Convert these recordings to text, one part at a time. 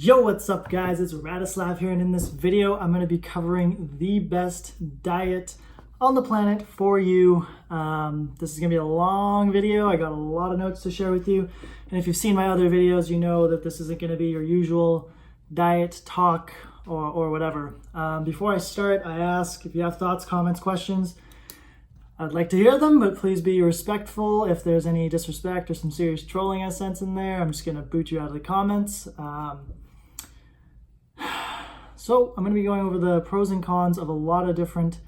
Yo, what's up guys? It's Radoslav here, and in this video I'm going to be covering the best diet on the planet for you. This is going to be a long video. I got a lot of notes to share with you, and if you've seen my other videos, you know that this isn't going to be your usual diet talk or whatever. Before I start, I ask if you have thoughts, comments, questions. I'd like to hear them, but please be respectful. If there's any disrespect or some serious trolling I sense in there, I'm just going to boot you out of the comments. So I'm going to be going over the pros and cons of a lot of different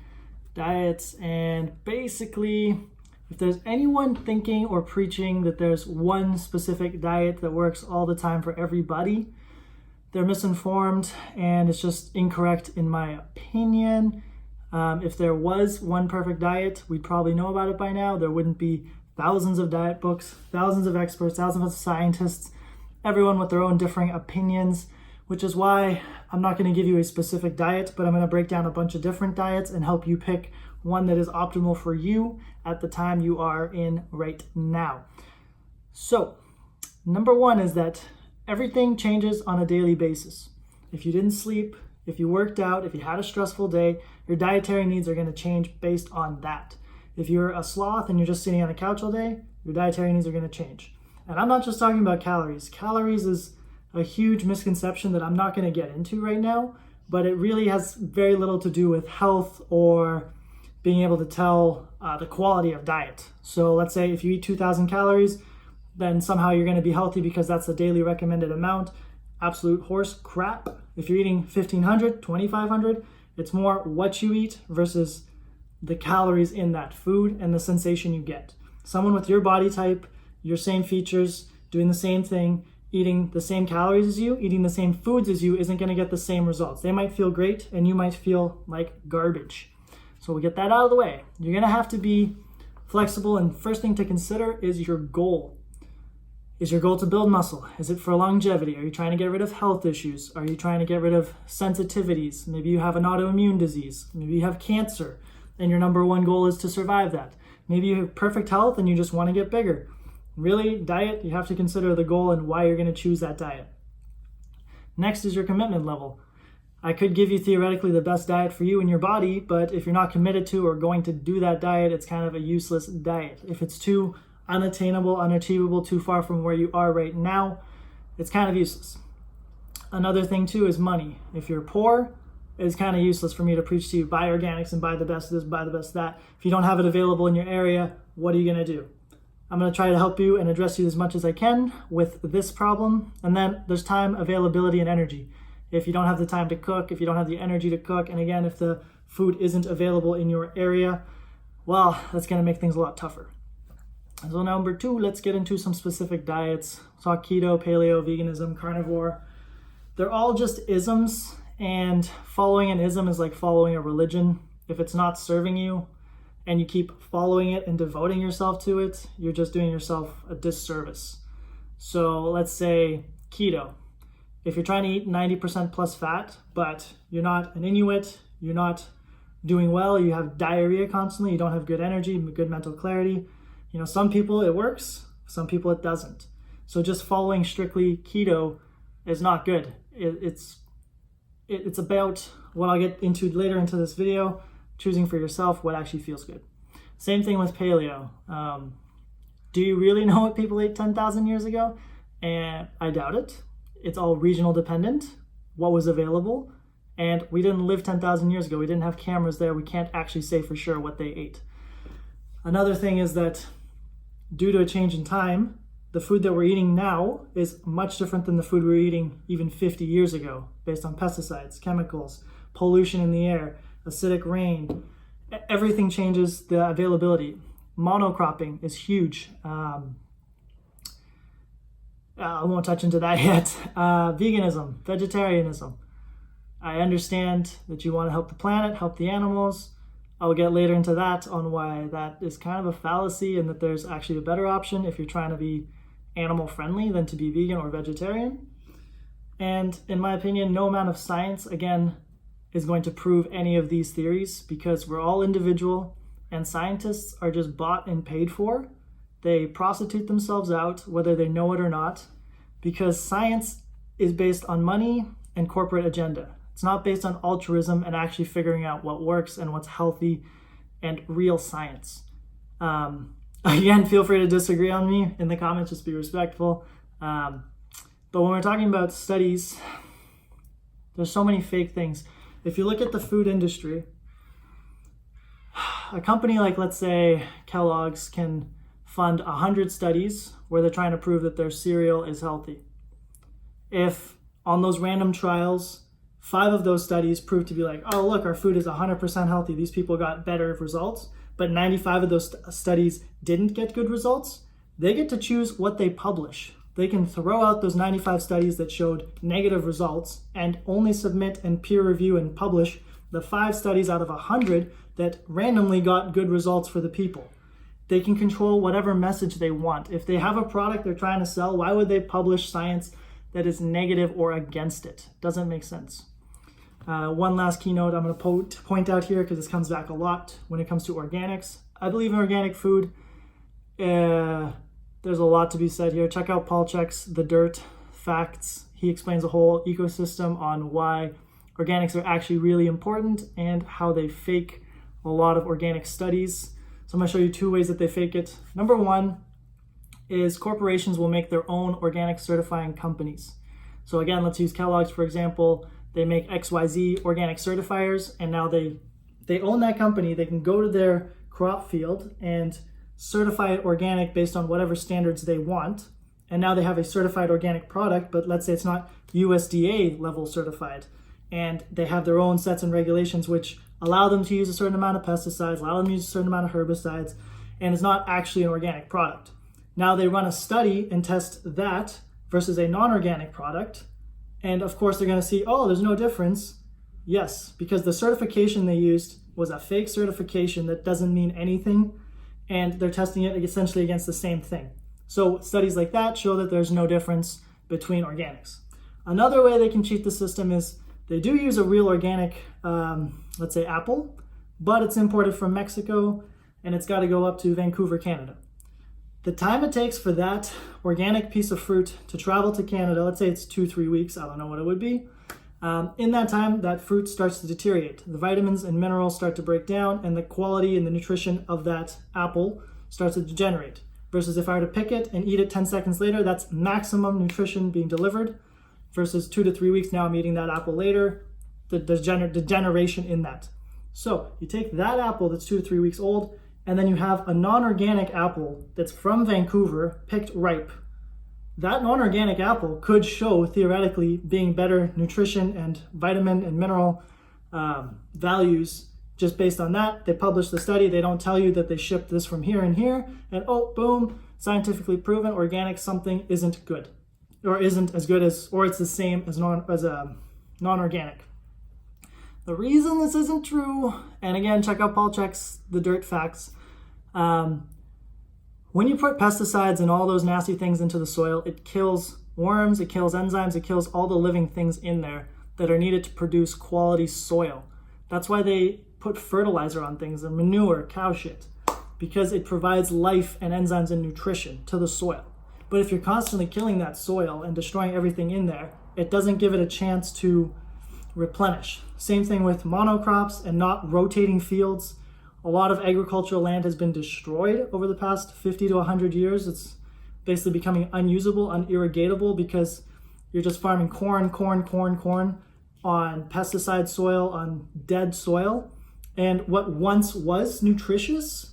diets, and basically, if there's anyone thinking or preaching that there's one specific diet that works all the time for everybody, they're misinformed and it's just incorrect in my opinion. If there was one perfect diet, we'd probably know about it by now. There wouldn't be thousands of diet books, thousands of experts, thousands of scientists, everyone with their own differing opinions, which is why I'm not going to give you a specific diet, but I'm going to break down a bunch of different diets and help you pick one that is optimal for you at the time you are in right now. So, number one is that everything changes on a daily basis. If you didn't sleep, if you worked out, if you had a stressful day, your dietary needs are going to change based on that. If you're a sloth and you're just sitting on a couch all day, your dietary needs are going to change. And I'm not just talking about calories. Calories is a huge misconception that I'm not going to get into right now, but it really has very little to do with health or being able to tell the quality of diet. So let's say if you eat 2,000 calories, then somehow you're going to be healthy because that's the daily recommended amount. Absolute horse crap. If you're eating 1,500, 2,500, it's more what you eat versus the calories in that food and the sensation you get. Someone with your body type, your same features, doing the same thing, eating the same calories as you, eating the same foods as you, isn't going to get the same results. They might feel great and you might feel like garbage. So we'll get that out of the way. You're going to have to be flexible, and first thing to consider is your goal. Is your goal to build muscle? Is it for longevity? Are you trying to get rid of health issues? Are you trying to get rid of sensitivities? Maybe you have an autoimmune disease. Maybe you have cancer and your number one goal is to survive that. Maybe you have perfect health and you just want to get bigger. Really, diet, you have to consider the goal and why you're going to choose that diet. Next is your commitment level. I could give you theoretically the best diet for you and your body, but if you're not committed to or going to do that diet, it's kind of a useless diet. If it's too unattainable, unachievable, too far from where you are right now, it's kind of useless. Another thing too is money. If you're poor, it's kind of useless for me to preach to you, buy organics and buy the best of this, buy the best of that. If you don't have it available in your area, what are you going to do? I'm going to try to help you and address you as much as I can with this problem. And then there's time, availability, and energy. If you don't have the time to cook, if you don't have the energy to cook, and again, if the food isn't available in your area, well, that's going to make things a lot tougher. So number two, let's get into some specific diets. We'll talk keto, paleo, veganism, carnivore. They're all just isms, and following an ism is like following a religion. If it's not serving you and you keep following it and devoting yourself to it, you're just doing yourself a disservice. So let's say keto. If you're trying to eat 90% plus fat, but you're not an Inuit, you're not doing well, you have diarrhea constantly, you don't have good energy, good mental clarity, some people it works, some people it doesn't. So just following strictly keto is not good. It's about what I'll get into later into this video, choosing for yourself what actually feels good. Same thing with paleo. Do you really know what people ate 10,000 years ago? And I doubt it. It's all regional dependent, what was available, and we didn't live 10,000 years ago. We didn't have cameras there. We can't actually say for sure what they ate. Another thing is that due to a change in time, the food that we're eating now is much different than the food we were eating even 50 years ago, based on pesticides, chemicals, pollution in the air, acidic rain. Everything changes the availability. Monocropping is huge. I won't touch into that yet. Veganism, vegetarianism. I understand that you want to help the planet, help the animals. I'll get later into that on why that is kind of a fallacy and that there's actually a better option if you're trying to be animal friendly than to be vegan or vegetarian. And in my opinion, no amount of science, again, is going to prove any of these theories because we're all individual and scientists are just bought and paid for. They prostitute themselves out, whether they know it or not, because science is based on money and corporate agenda. It's not based on altruism and actually figuring out what works and what's healthy and real science. Again, feel free to disagree on me in the comments, just be respectful. But when we're talking about studies, there's so many fake things. If you look at the food industry, a company like, let's say, Kellogg's can fund 100 studies where they're trying to prove that their cereal is healthy. If on those random trials, 5 of those studies prove to be like, oh, look, our food is 100% healthy, these people got better results, but 95 of those studies didn't get good results, they get to choose what they publish. They can throw out those 95 studies that showed negative results and only submit and peer review and publish the 5 studies out of 100 that randomly got good results for the people. They can control whatever message they want. If they have a product they're trying to sell, why would they publish science that is negative or against it? Doesn't make sense. One last keynote I'm going to point out here, because this comes back a lot when it comes to organics. I believe in organic food. There's a lot to be said here. Check out Paul Chek's The Dirt Facts. He explains a whole ecosystem on why organics are actually really important and how they fake a lot of organic studies. So I'm going to show you 2 ways that they fake it. Number 1 is corporations will make their own organic certifying companies. So again, let's use Kellogg's for example. They make XYZ organic certifiers, and now they own that company. They can go to their crop field and certify it organic based on whatever standards they want. And now they have a certified organic product, but let's say it's not USDA level certified. And they have their own sets and regulations which allow them to use a certain amount of pesticides, allow them to use a certain amount of herbicides, and it's not actually an organic product. Now they run a study and test that versus a non-organic product. And of course they're going to see, oh, there's no difference. Yes, because the certification they used was a fake certification that doesn't mean anything. And they're testing it essentially against the same thing. So studies like that show that there's no difference between organics. Another way they can cheat the system is they do use a real organic, let's say apple, but it's imported from Mexico and it's got to go up to Vancouver, Canada. The time it takes for that organic piece of fruit to travel to Canada, let's say it's 2-3 weeks, I don't know what it would be. In that time, that fruit starts to deteriorate. The vitamins and minerals start to break down, and the quality and the nutrition of that apple starts to degenerate. Versus if I were to pick it and eat it 10 seconds later, that's maximum nutrition being delivered. Versus 2 to 3 weeks, now I'm eating that apple later, the degeneration in that. So you take that apple that's 2 to 3 weeks old, and then you have a non-organic apple that's from Vancouver, picked ripe. That non-organic apple could show theoretically being better nutrition and vitamin and mineral values just based on that. They publish the study. They don't tell you that they shipped this from here and here, and oh, boom, scientifically proven organic something isn't good, or isn't as good as, or it's the same as non-organic. The reason this isn't true, and again, check out Paul Chek's The Dirt Facts. When you put pesticides and all those nasty things into the soil, it kills worms, it kills enzymes, it kills all the living things in there that are needed to produce quality soil. That's why they put fertilizer on things, and manure, cow shit, because it provides life and enzymes and nutrition to the soil. But if you're constantly killing that soil and destroying everything in there, it doesn't give it a chance to replenish. Same thing with monocrops and not rotating fields. A lot of agricultural land has been destroyed over the past 50 to 100 years. It's basically becoming unusable, unirrigatable, because you're just farming corn on pesticide soil, on dead soil. And what once was nutritious,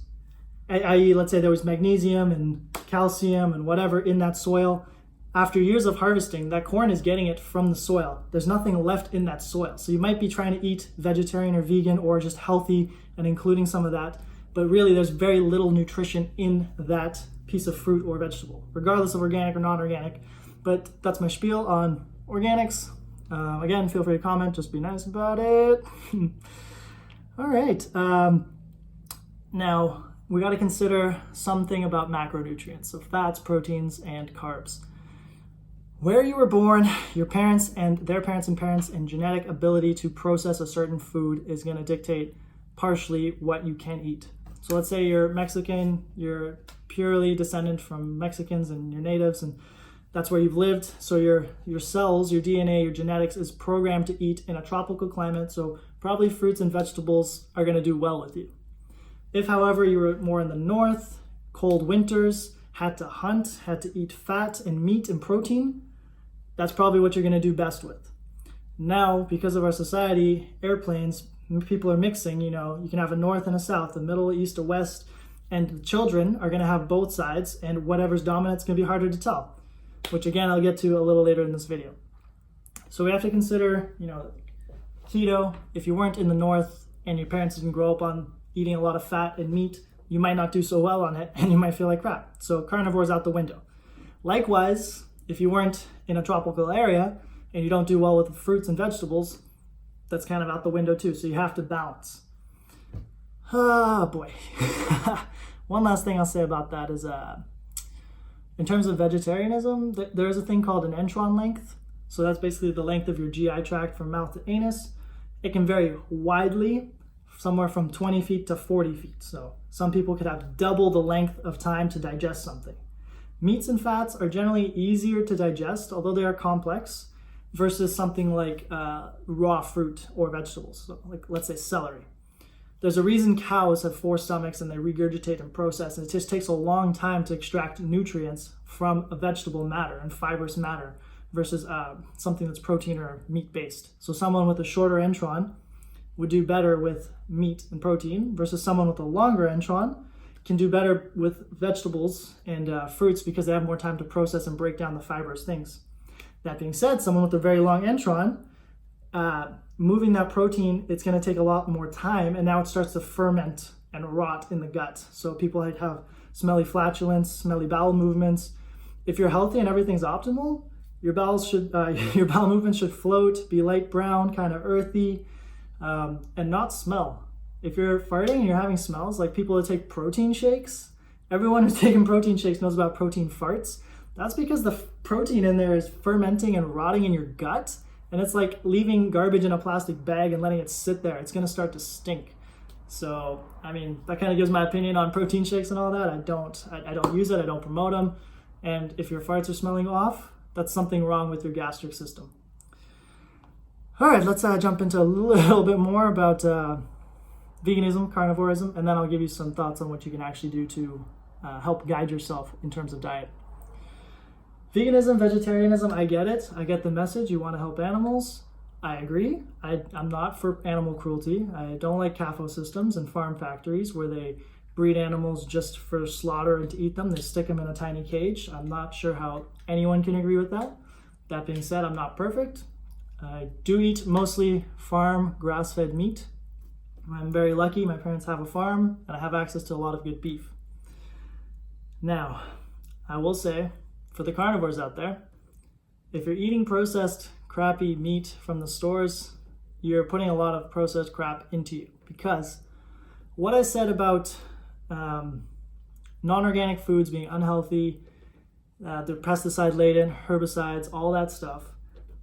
i.e. let's say there was magnesium and calcium and whatever in that soil, after years of harvesting, that corn is getting it from the soil. There's nothing left in that soil. So you might be trying to eat vegetarian or vegan or just healthy and including some of that, but really there's very little nutrition in that piece of fruit or vegetable, regardless of organic or non-organic. But that's my spiel on organics. Again, feel free to comment, just be nice about it. All right. Now, we got to consider something about macronutrients, so fats, proteins, and carbs. Where you were born, your parents and their parents and genetic ability to process a certain food is going to dictate partially what you can eat. So let's say you're Mexican, you're purely descendant from Mexicans and you're natives, and That's where you've lived. So your cells, your DNA, your genetics is programmed to eat in a tropical climate. So probably fruits and vegetables are going to do well with you. If, however, you were more in the north, cold winters, had to hunt, had to eat fat and meat and protein, that's probably what you're going to do best with. Now, because of our society, airplanes, people are mixing, you can have a north and a south, a middle, east, a west, and the children are going to have both sides, and whatever's dominant is going to be harder to tell, which again, I'll get to a little later in this video. So we have to consider, keto. If you weren't in the north and your parents didn't grow up on eating a lot of fat and meat, you might not do so well on it and you might feel like crap. So carnivore is out the window. Likewise, if you weren't in a tropical area and you don't do well with fruits and vegetables, that's kind of out the window too. So you have to balance. Oh boy. One last thing I'll say about that is in terms of vegetarianism, there is a thing called an Intron length. So that's basically the length of your GI tract from mouth to anus. It can vary widely, somewhere from 20 feet to 40 feet. So some people could have double the length of time to digest something. Meats and fats are generally easier to digest, although they are complex, versus something like raw fruit or vegetables. So like, let's say celery. There's a reason cows have 4 stomachs and they regurgitate and process, and it just takes a long time to extract nutrients from a vegetable matter and fibrous matter versus something that's protein or meat based. So someone with a shorter intron would do better with meat and protein versus someone with a longer intron can do better with vegetables and fruits because they have more time to process and break down the fibrous things. That being said, someone with a very long intron, moving that protein, it's going to take a lot more time, and now it starts to ferment and rot in the gut. So people like have smelly flatulence, smelly bowel movements. If you're healthy and everything's optimal, your bowel movements should float, be light brown, kind of earthy, and not smell. If you're farting and you're having smells, like people that take protein shakes, everyone who's taken protein shakes knows about protein farts. That's because the protein in there is fermenting and rotting in your gut. And it's like leaving garbage in a plastic bag and letting it sit there. It's going to start to stink. So, that kind of gives my opinion on protein shakes and all that. I don't use it. I don't promote them. And if your farts are smelling off, that's something wrong with your gastric system. All right, let's jump into a little bit more about veganism, carnivorism, and then I'll give you some thoughts on what you can actually do to help guide yourself in terms of diet. Veganism, vegetarianism, I get it. I get the message. You want to help animals. I agree. I'm not for animal cruelty. I don't like CAFO systems and farm factories where they breed animals just for slaughter and to eat them. They stick them in a tiny cage. I'm not sure how anyone can agree with that. That being said, I'm not perfect. I do eat mostly farm grass-fed meat. I'm very lucky. My parents have a farm and I have access to a lot of good beef. Now, I will say, for the carnivores out there, if you're eating processed crappy meat from the stores, you're putting a lot of processed crap into you, because what I said about non-organic foods being unhealthy, they're pesticide laden, herbicides, all that stuff,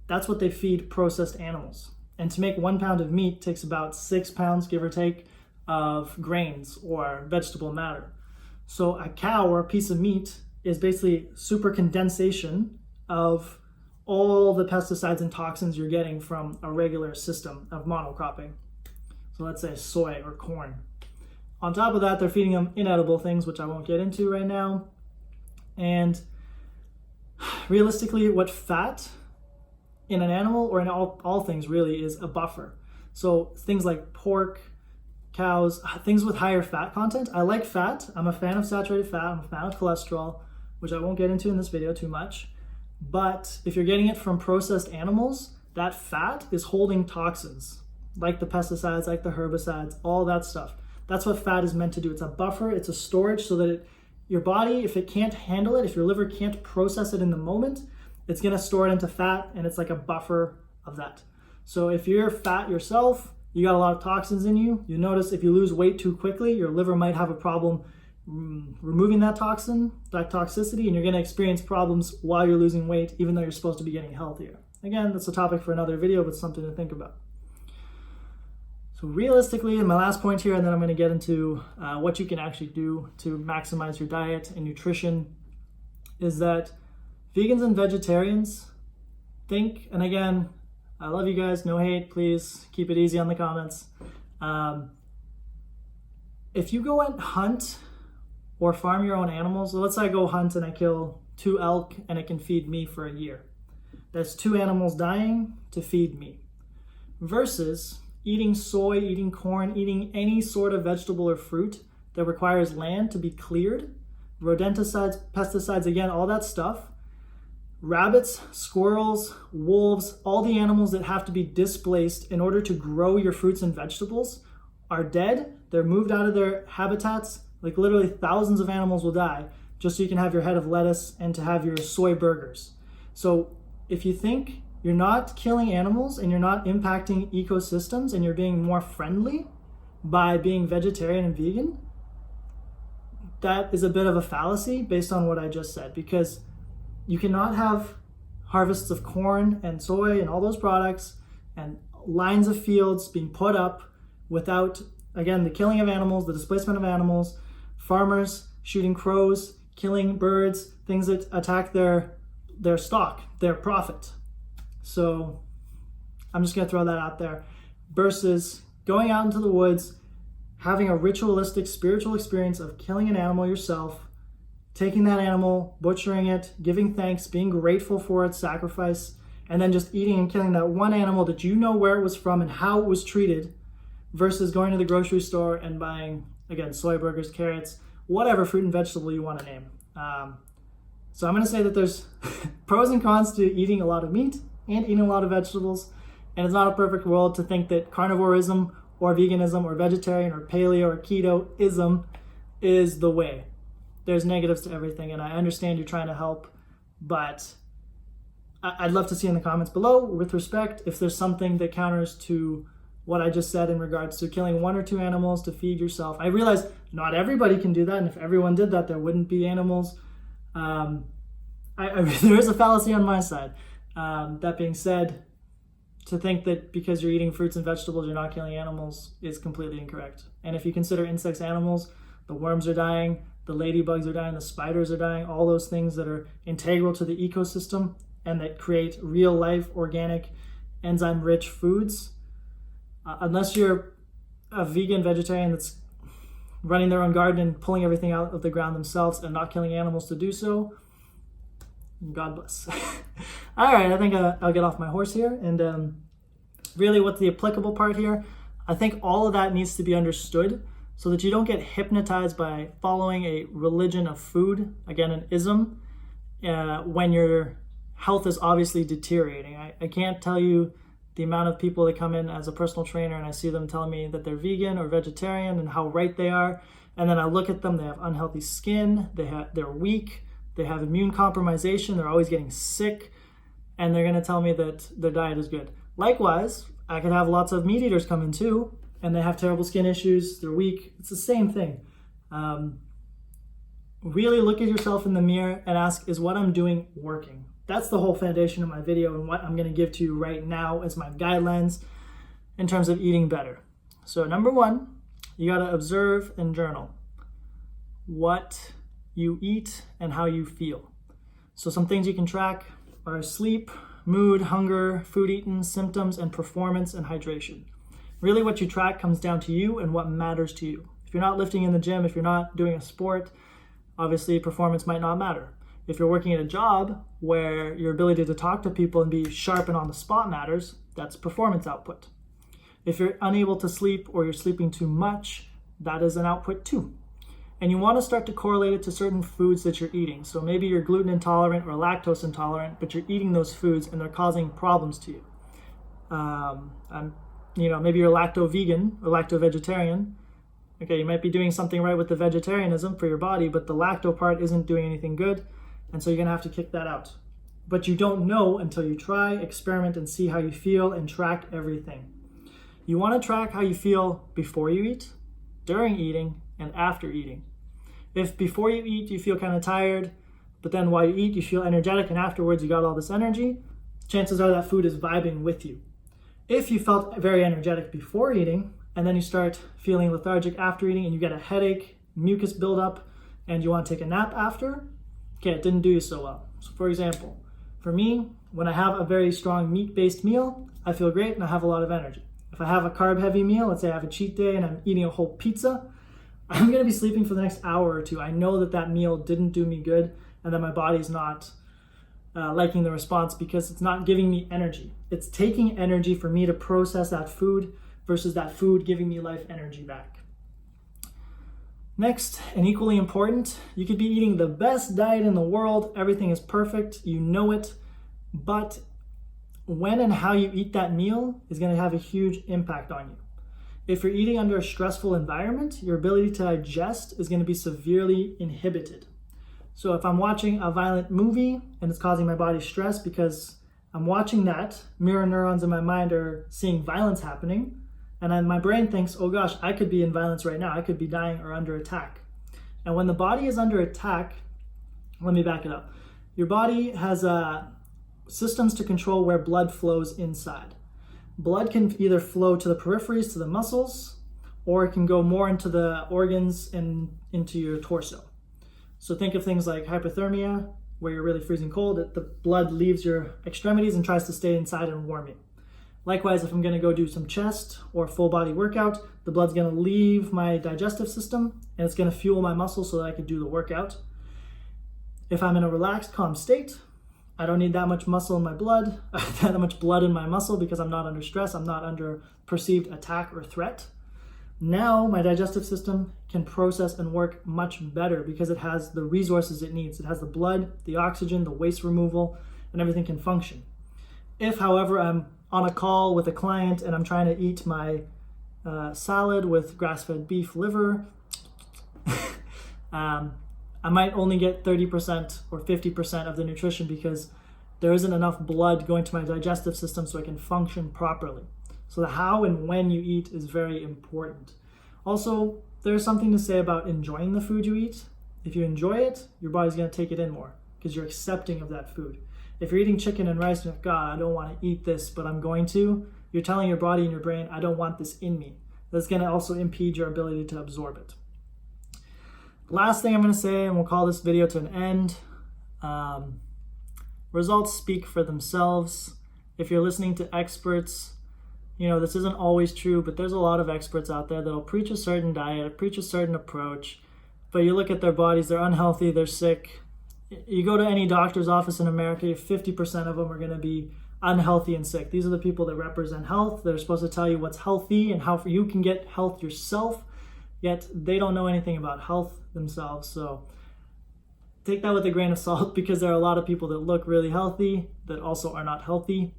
that's what they feed processed animals. And to make 1 pound of meat takes about 6 pounds, give or take, of grains or vegetable matter. So a cow or a piece of meat is basically super condensation of all the pesticides and toxins you're getting from a regular system of monocropping. So let's say soy or corn. On top of that, they're feeding them inedible things, which I won't get into right now. And realistically, what fat in an animal or in all things really is a buffer. So things like pork, cows, things with higher fat content. I like fat. I'm a fan of saturated fat. I'm a fan of cholesterol, which I won't get into in this video too much. But if you're getting it from processed animals, that fat is holding toxins, like the pesticides, like the herbicides, all that stuff. That's what fat is meant to do. It's a buffer, it's a storage so that your body, if it can't handle it, if your liver can't process it in the moment, it's gonna store it into fat, and it's like a buffer of that. So if you're fat yourself, you got a lot of toxins in you, you notice if you lose weight too quickly, your liver might have a problem removing that toxin, that toxicity, and you're going to experience problems while you're losing weight, even though you're supposed to be getting healthier. Again, that's a topic for another video, but something to think about. So realistically, and my last point here, and then I'm going to get into what you can actually do to maximize your diet and nutrition, is that vegans and vegetarians think, and again, I love you guys, no hate, please keep it easy on the comments. If you go and hunt or farm your own animals, so let's say I go hunt and I kill 2 elk and it can feed me for a year. That's 2 animals dying to feed me. Versus eating soy, eating corn, eating any sort of vegetable or fruit that requires land to be cleared, rodenticides, pesticides, again, all that stuff. Rabbits, squirrels, wolves, all the animals that have to be displaced in order to grow your fruits and vegetables are dead. They're moved out of their habitats. Like literally thousands of animals will die just so you can have your head of lettuce and to have your soy burgers. So if you think you're not killing animals and you're not impacting ecosystems and you're being more friendly by being vegetarian and vegan, that is a bit of a fallacy based on what I just said, because you cannot have harvests of corn and soy and all those products and lines of fields being put up without, again, the killing of animals, the displacement of animals, farmers shooting crows, killing birds, things that attack their stock, their profit. So I'm just gonna throw that out there. Versus going out into the woods, having a ritualistic spiritual experience of killing an animal yourself, taking that animal, butchering it, giving thanks, being grateful for its sacrifice, and then just eating and killing that one animal that you know where it was from and how it was treated, versus going to the grocery store and buying, again, soy burgers, carrots, whatever fruit and vegetable you want to name. So I'm going to say that there's pros and cons to eating a lot of meat and eating a lot of vegetables, and it's not a perfect world to think that carnivorism or veganism or vegetarian or paleo or keto-ism is the way. There's negatives to everything, and I understand you're trying to help, but I'd love to see in the comments below, with respect, if there's something that counters to what I just said in regards to killing 1 or 2 animals to feed yourself. I realize not everybody can do that, and if everyone did that, there wouldn't be animals. There is a fallacy on my side. That being said, to think that because you're eating fruits and vegetables, you're not killing animals is completely incorrect. And if you consider insects animals, the worms are dying, the ladybugs are dying, the spiders are dying, all those things that are integral to the ecosystem and that create real life, organic, enzyme-rich foods. Unless you're a vegan vegetarian that's running their own garden and pulling everything out of the ground themselves and not killing animals to do so, God bless. All right, I think I'll get off my horse here. And really what's the applicable part here? I think all of that needs to be understood so that you don't get hypnotized by following a religion of food, again, an ism, when your health is obviously deteriorating. I can't tell you the amount of people that come in as a personal trainer and I see them telling me that they're vegan or vegetarian and how right they are. And then I look at them, they have unhealthy skin, they're weak, they have immune compromisation, they're always getting sick, and they're gonna tell me that their diet is good. Likewise, I could have lots of meat eaters come in too, and they have terrible skin issues, they're weak. It's the same thing. Really look at yourself in the mirror and ask, is what I'm doing working? That's the whole foundation of my video and what I'm gonna give to you right now as my guidelines in terms of eating better. So number 1, you gotta observe and journal what you eat and how you feel. So some things you can track are sleep, mood, hunger, food eaten, symptoms, and performance and hydration. Really what you track comes down to you and what matters to you. If you're not lifting in the gym, if you're not doing a sport, obviously performance might not matter. If you're working at a job where your ability to talk to people and be sharp and on the spot matters, that's performance output. If you're unable to sleep or you're sleeping too much, that is an output too. And you want to start to correlate it to certain foods that you're eating. So maybe you're gluten intolerant or lactose intolerant, but you're eating those foods and they're causing problems to you. Maybe you're lacto-vegan or lacto-vegetarian. Okay, you might be doing something right with the vegetarianism for your body, but the lacto part isn't doing anything good. And so you're gonna have to kick that out. But you don't know until you try, experiment, and see how you feel and track everything. You wanna track how you feel before you eat, during eating, and after eating. If before you eat, you feel kind of tired, but then while you eat, you feel energetic, and afterwards you got all this energy, chances are that food is vibing with you. If you felt very energetic before eating, and then you start feeling lethargic after eating, and you get a headache, mucus buildup, and you want to take a nap after, okay, it didn't do you so well. So for example, for me, when I have a very strong meat-based meal, I feel great and I have a lot of energy. If I have a carb-heavy meal, let's say I have a cheat day and I'm eating a whole pizza, I'm going to be sleeping for the next hour or two. I know that that meal didn't do me good and that my body's not liking the response because it's not giving me energy. It's taking energy for me to process that food versus that food giving me life energy back. Next, and equally important, you could be eating the best diet in the world. Everything is perfect. You know it. But when and how you eat that meal is going to have a huge impact on you. If you're eating under a stressful environment, your ability to digest is going to be severely inhibited. So if I'm watching a violent movie and it's causing my body stress because I'm watching that, mirror neurons in my mind are seeing violence happening, and then my brain thinks, oh gosh, I could be in violence right now. I could be dying or under attack. And when the body is under attack, let me back it up. Your body has systems to control where blood flows inside. Blood can either flow to the peripheries, to the muscles, or it can go more into the organs and into your torso. So think of things like hypothermia, where you're really freezing cold. The blood leaves your extremities and tries to stay inside and warm you. Likewise, if I'm going to go do some chest or full body workout, the blood's going to leave my digestive system and it's going to fuel my muscles so that I can do the workout. If I'm in a relaxed, calm state, I don't need that much muscle in my blood, that much blood in my muscle because I'm not under stress, I'm not under perceived attack or threat. Now my digestive system can process and work much better because it has the resources it needs. It has the blood, the oxygen, the waste removal, and everything can function. If, however, I'm on a call with a client and I'm trying to eat my salad with grass-fed beef liver, I might only get 30% or 50% of the nutrition because there isn't enough blood going to my digestive system so I can function properly. So the how and when you eat is very important. Also, there's something to say about enjoying the food you eat. If you enjoy it, your body's going to take it in more because you're accepting of that food. If you're eating chicken and rice and you're like, God, I don't want to eat this, but I'm going to, you're telling your body and your brain, I don't want this in me. That's going to also impede your ability to absorb it. Last thing I'm going to say, and we'll call this video to an end, results speak for themselves. If you're listening to experts, this isn't always true, but there's a lot of experts out there that'll preach a certain diet, preach a certain approach, but you look at their bodies, they're unhealthy, they're sick. You go to any doctor's office in America, 50% of them are going to be unhealthy and sick. These are the people that represent health. They're supposed to tell you what's healthy and how you can get health yourself, yet they don't know anything about health themselves. So take that with a grain of salt because there are a lot of people that look really healthy that also are not healthy.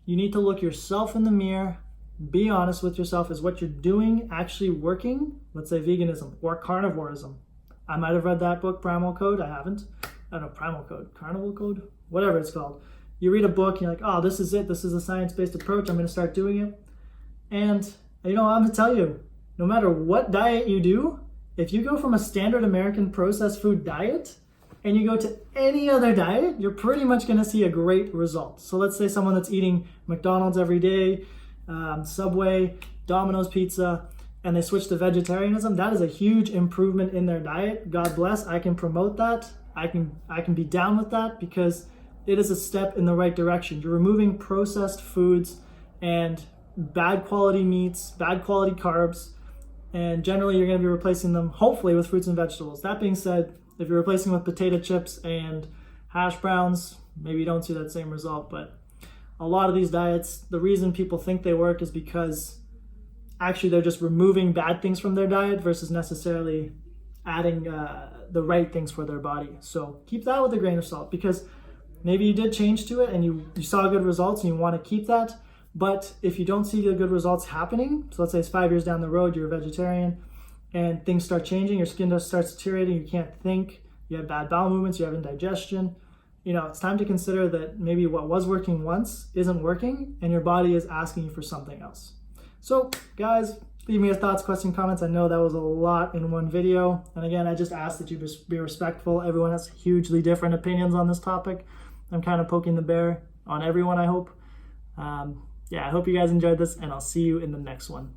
You need to look yourself in the mirror, be honest with yourself. Is what you're doing actually working? Let's say veganism or carnivorism. I might have read that book, Primal Code. I haven't. I don't know, Primal Code, Carnival Code, whatever it's called. You read a book, and you're like, oh, this is it. This is a science-based approach. I'm going to start doing it. And, I'm going to tell you, no matter what diet you do, if you go from a standard American processed food diet and you go to any other diet, you're pretty much going to see a great result. So let's say someone that's eating McDonald's every day, Subway, Domino's Pizza, and they switch to vegetarianism, that is a huge improvement in their diet. God bless, I can promote that. I can be down with that because it is a step in the right direction. You're removing processed foods and bad quality meats, bad quality carbs, and generally you're going to be replacing them hopefully with fruits and vegetables. That being said, if you're replacing with potato chips and hash browns, maybe you don't see that same result, but a lot of these diets, the reason people think they work is because actually they're just removing bad things from their diet versus necessarily adding the right things for their body. So keep that with a grain of salt because maybe you did change to it and you saw good results and you want to keep that. But if you don't see the good results happening, so let's say it's 5 years down the road, you're a vegetarian and things start changing, your skin just starts deteriorating, you can't think, you have bad bowel movements, you have indigestion, it's time to consider that maybe what was working once isn't working and your body is asking you for something else. So guys, leave me your thoughts, questions, comments. I know that was a lot in one video. And again, I just ask that you just be respectful. Everyone has hugely different opinions on this topic. I'm kind of poking the bear on everyone, I hope. I hope you guys enjoyed this and I'll see you in the next one.